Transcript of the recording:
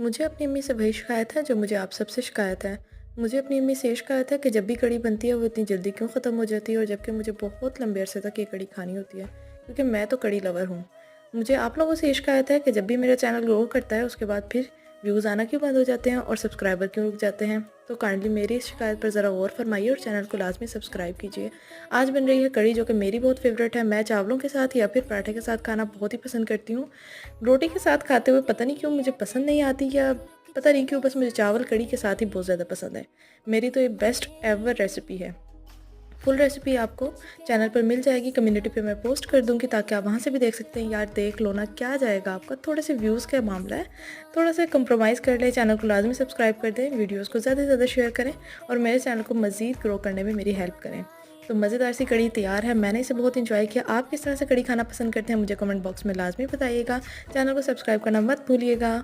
मुझे अपनी अम्मी से वही शिकायत है जो मुझे आप सबसे शिकायत है। मुझे अपनी अम्मी से ये शिकायत है कि जब भी कढ़ी बनती है वो इतनी जल्दी क्यों ख़त्म हो जाती है, और जबकि मुझे बहुत लंबे अरसे तक ये कढ़ी खानी होती है, क्योंकि मैं तो कढ़ी लवर हूँ। मुझे आप लोगों से ये शिकायत है कि जब भी मेरा चैनल ग्रो करता है उसके बाद फिर व्यूज़ आना क्यों बंद हो जाते हैं और सब्सक्राइबर क्यों रुक जाते हैं। तो काइंडली मेरी इस शिकायत पर ज़रा गौर फरमाइए और चैनल को लाजमी सब्सक्राइब कीजिए। आज बन रही है कढ़ी जो कि मेरी बहुत फेवरेट है। मैं चावलों के साथ या फिर पराठे के साथ खाना बहुत ही पसंद करती हूँ। रोटी के साथ खाते हुए पता नहीं क्यों मुझे पसंद नहीं आती, या पता नहीं क्यों बस मुझे चावल कढ़ी के साथ ही बहुत ज़्यादा पसंद है। मेरी तो ये बेस्ट एवर रेसिपी है। फुल रेसिपी आपको चैनल पर मिल जाएगी, कम्युनिटी पे मैं पोस्ट कर दूँगी ताकि आप वहाँ से भी देख सकते हैं। यार देख लो ना, क्या जाएगा आपका, थोड़े से व्यूज़ का मामला है, थोड़ा सा कंप्रोमाइज़ कर लें। चैनल को लाजमी सब्सक्राइब कर दें, वीडियोज़ को ज़्यादा से ज़्यादा शेयर करें और मेरे चैनल को मज़ीद ग्रो करने में मेरी हेल्प करें। तो मज़ेदार सी कढ़ी तैयार है, मैंने इसे बहुत इंजॉय किया। आप किस तरह से कढ़ी खाना पसंद करते हैं मुझे कमेंट बॉक्स में लाजमी बताइएगा। चैनल को सब्सक्राइब करना मत भूलिएगा।